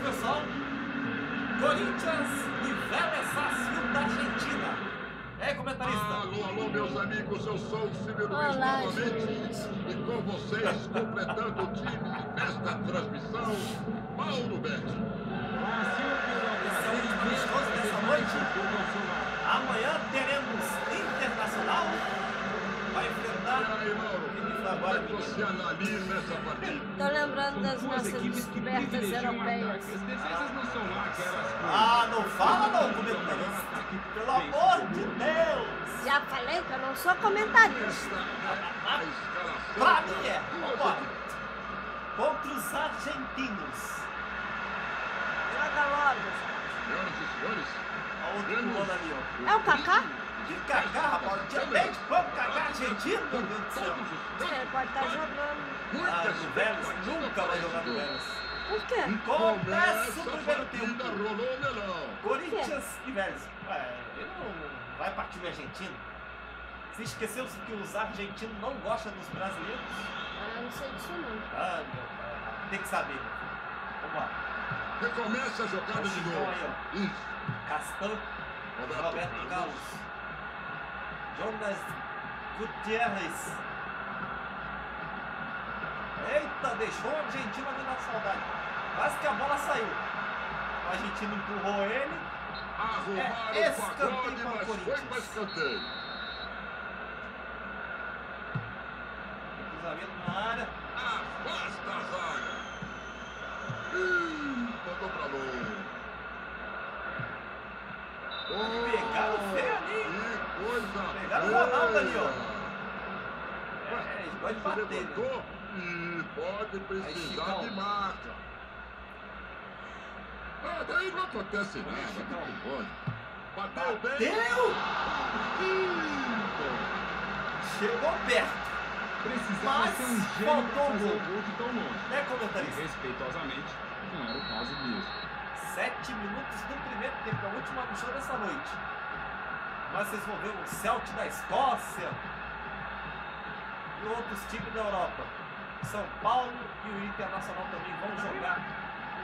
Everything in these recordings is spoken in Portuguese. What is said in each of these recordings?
pessoal. Corinthians e Vélez Sarsfield da Argentina. É, comentarista. Alô, meus amigos, eu sou o Silvio Luiz Olá, novamente. E com vocês, completando o time nesta transmissão, Paulo Betti. Esse é o último amistoso dessa noite. Amanhã teremos Internacional. Vai enfrentar. E aí, Mauro, como é que você analisa essa partida? Tô lembrando das nossas descobertas europeias. As defesas não são lá aquelas coisas. Ah, não fala não, comentarista. Pelo amor de Deus. Já falei que eu não sou comentarista. A escalação. Pra mim é. Vambora. Contra os argentinos. Joga logo. Senhoras e senhores, A outro pulando ali, ó. É o Kaká? De Kaká, rapaz. Diabetes, vamos Kaká argentino, meu Deus do céu. Ele pode estar jogando. Ah, no Vélez, nunca vai jogar no Vélez. Por quê? Começa o essa primeiro partida tempo. rolou melão. Corinthians e Vélez. Ele não vai partir do argentino. Você esqueceu-se que os argentinos não gostam dos brasileiros? Ah, não sei disso não. Ah, meu pai. Tem que saber, meu filho. Vamos lá. Recomeça a jogada de Chicão novo. aí, ó. Isso. Castan, Roberto Carlos, Jonas Gutierrez. Eita, deixou o argentino ali na saudade. Quase que a bola saiu. O argentino empurrou ele. Arrumaram É o escanteio pagode, para o mas foi Corinthians. para escanteio. Cruzamento na área. Afasta a zaga. Mandou pra longe. Pegaram feio ali. Que coisa Pegaram o feia. Ronaldo ali, ó. Eles gostam de Se bater, né? levantou e pode precisar Chicão. de marca. Ah, daí não acontece nada. Chicão. Não pode. Bateu bem. Deu! Chegou perto. Precisava Mas ser um gênio faltou pra fazer gol. o gol de tão longe. Né, E comentarista? respeitosamente, não era o caso mesmo. 7 minutos do primeiro tempo, a última missão dessa noite. Mas vocês vão ver o Celtic da Escócia e outros times da Europa. São Paulo e o Internacional também vão jogar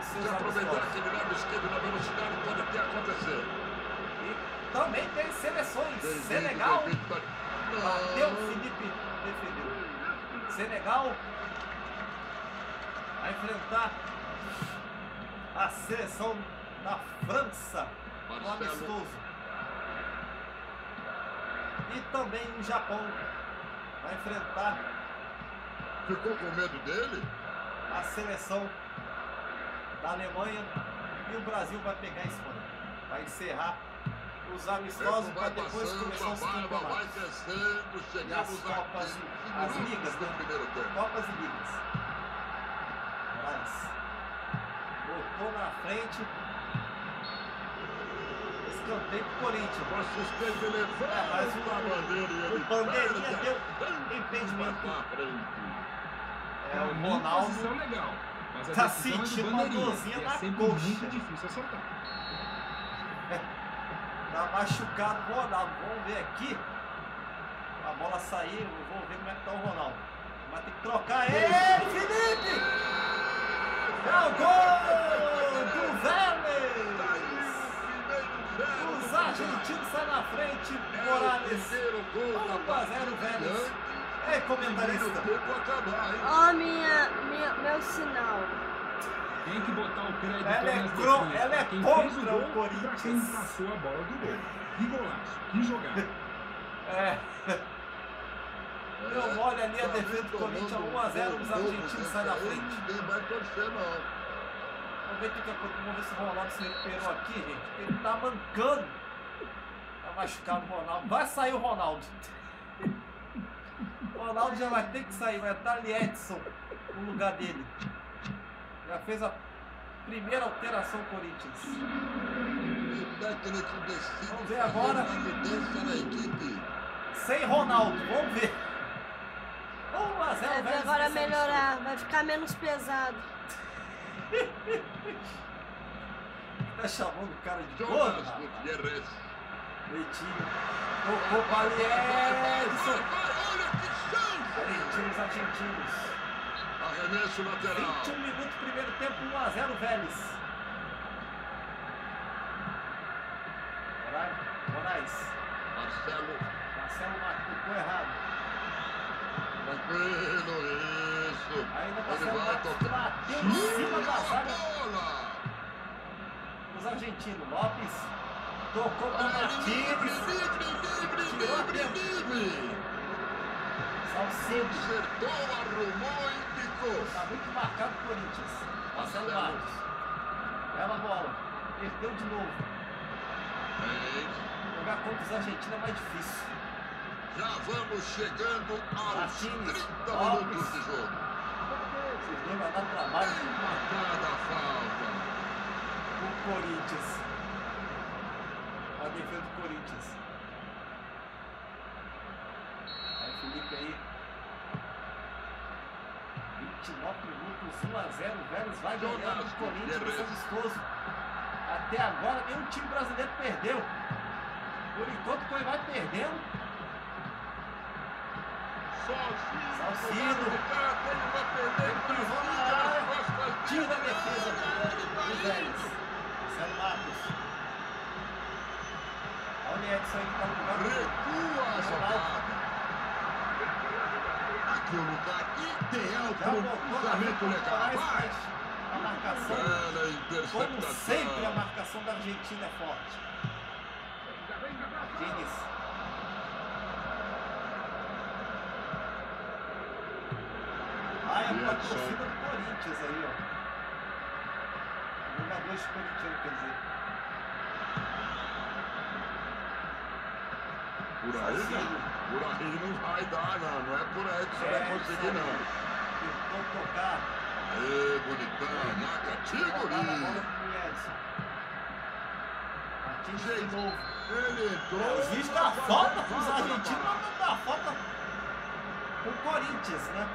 os seus Se aproveitar amistosos. aquele lado esquerdo na velocidade, pode até acontecer. E também tem seleções. Senegal, bateu, Felipe defendeu. Senegal vai enfrentar a seleção da França no Marcelo. amistoso. E também o Japão vai enfrentar Ficou com medo dele? a seleção da Alemanha e o Brasil vai pegar a Espanha. Vai encerrar os amistosos para depois começar os a barba vai campeonatos. crescendo, E as chegamos Copas, aqui, as ligas, do né? primeiro tempo. Copas e ligas. Moraes botou na frente. Escanteio pro Corinthians. O assistente levanta mas a bandeira e ele o bandeirinha perde. deu impedimento. Na frente. É, Pra o mim, Ronaldo posição legal. Mas a tá decisão é do sentindo uma bandeirinha, dorzinha e na é sempre coxa. muito difícil acertar. tá machucado o Ronaldo. Vamos ver aqui. A bola saiu, vamos ver como é que tá o Ronaldo. Vai ter que trocar ele, Felipe! É o gol do Vélez! Os argentinos saem na frente, Morales. 1-0 Vélez. Ei, comentarista. Ó, meu sinal. Tem que botar o crédito Ela é nas cro- defesas, ela é pra quem contra fez o gol e pra Corinthians. quem passou a bola do gol. Que golaço, que jogada. É. Deu mole ali a defesa do Corinthians, 1-0, os argentinos saem na frente. Ninguém vai torcer, não. Vamos ver o que aconteceu. Vamos ver se o Ronaldo se recuperou aqui, gente. Ele tá mancando. Tá machucado o Ronaldo. Vai sair o Ronaldo. O Ronaldo já vai ter que sair. Vai estar ali Edson no lugar dele. Já fez a primeira alteração Corinthians. O técnico decide Vamos ver agora. fazer uma mudança na equipe. Sem Ronaldo. Vamos ver. 1-0, Vai ver Vélez agora vence a melhorar, vai ficar menos pesado. Tá chamando o cara de gordo, Jonas rapaz. Gutierrez. Leitinho. Tocou para Edson. Olha que chance! Argentinos. Arremesso lateral. 21 minutos, primeiro tempo, 1-0 Vélez. Moraes. Marcelo. Marcelo tocou errado. Tranquilo, isso. Ainda Ele Marcelo vai Matos tocar. bateu em cima da zaga Bola. dos argentinos. Lopes tocou para Martínez. Livre. Salcedo. Acertou, arrumou e picou. Está muito marcado o Corinthians. Marcelo Matos. Bela bola. Perdeu de novo. Jogar contra os argentinos é mais difícil. Já vamos chegando aos Martínez, 30 Lopes. minutos de jogo. Esses dois vão dar trabalho Marcada a falta. o Corinthians. A defesa do Corinthians. Aí Felipe aí. 29 minutos, 1-0. O Vélez vai ganhando o Corinthians nesse amistoso. Até agora nenhum time brasileiro perdeu. Por enquanto o Corinthians vai perdendo. Salcido. Pisou na área. Tiro da defesa do Vélez. Marcelo Matos. Olha o Edson aí que tá no lugar. Recua a jogada. Aqui o lugar ideal para um cruzamento legal. A marcação, Bela como interceptação. sempre, a marcação da Argentina é forte. Martínez. Vai a torcida do Corinthians aí, ó. Jogadores corintianos, quer dizer. Por aí não. Por aí não vai dar, não. Não é por aí que você vai conseguir, não. Tentou tocar. Aê, bonitão, na categoria. Martínez de novo. Ele entrou. O juiz dá falta para os argentinos, mas não dá falta pro Corinthians, né?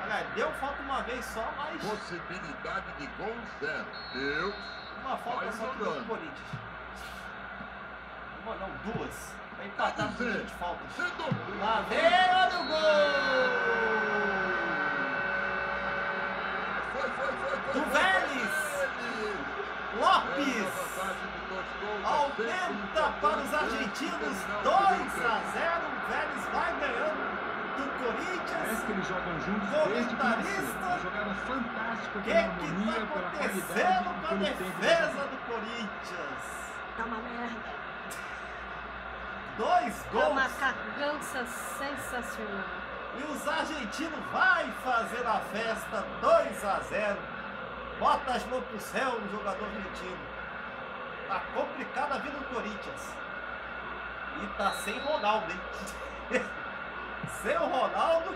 Aliás, deu falta uma vez só, mas Possibilidade de gol zero. Deus. uma falta vai só pro jogando. Corinthians. Uma não, duas. Vai empatar no número de faltas. Você dobrou. Lá vem, olha o gol! Foi. Do Vélez. Lopes aumenta para os argentinos 2-0. O Vélez vai ganhando do Corinthians. Parece que eles jogam juntos desde que Comentarista. nasceram. Uma jogada fantástica O pela que harmonia, está pela qualidade acontecendo com a pelo tempo. defesa do Corinthians? Tá uma merda. 2 É gols. uma cagança sensacional. E os argentinos vai fazer a festa 2-0. Bota as mãos pro céu no jogador argentino. Tá complicada a vida do Corinthians. E tá sem Ronaldo, hein? Sem o Ronaldo.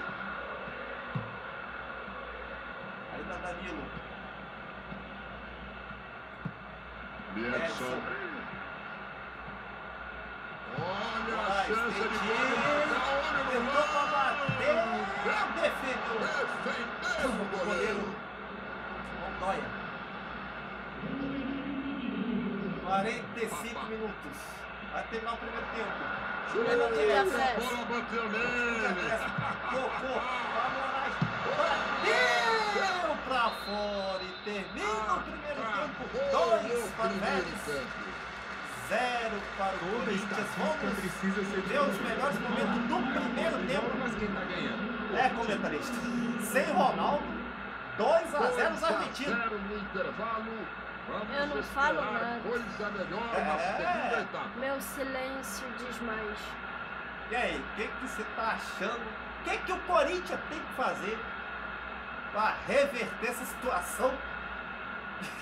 Ainda Danilo. Edson. Olha a Vai, chance de tentou pra bater. Defendeu. Defendeu o goleiro. Montoya. 45 minutos. Vai terminar o primeiro tempo. Eu não tive A acesso. bola bateu nele. Tocou. Vai Moraes. Bateu pra fora. E termina o primeiro tempo. 2 para o Vélez. 0 para o Toda Corinthians. estatística Vamos precisa ser ver os melhores momentos do primeiro tempo. Mas quem tá ganhando? É, comentarista. Sem Ronaldo. 2-0 os argentinos. 2-0 no intervalo. Vamos Eu não esperar falo nada. coisa melhor na segunda etapa. Meu silêncio diz mais. E aí, o que você tá achando? O que o Corinthians tem que fazer para reverter essa situação?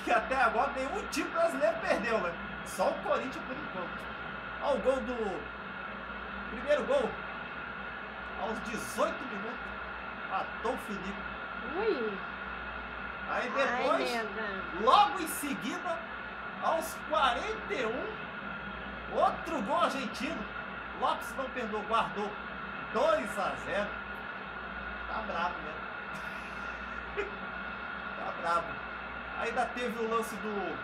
Que até agora nenhum time brasileiro perdeu, né? Só o Corinthians por enquanto. Olha o gol do... Primeiro gol. Aos 18 minutos. Matou o Felipe. Ui. Aí Ai, depois, nega. logo em seguida, aos 41, outro gol argentino. Lopes não perdoou, guardou 2-0. Tá bravo, né? Tá bravo. Ainda teve o lance do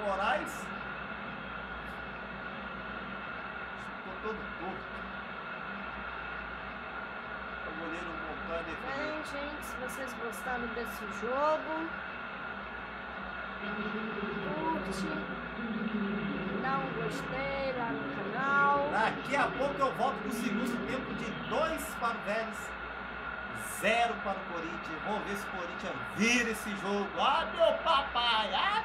Moraes. Ficou todo torto. O goleiro Montoya defendeu. Bem, gente, se vocês gostaram desse jogo, curte, dá um gostei lá no canal. Daqui a pouco eu volto com o segundo tempo de 2 para o Vélez, 0 para o Corinthians. Vamos ver se o Corinthians vira esse jogo. Ah, meu papai! Ah,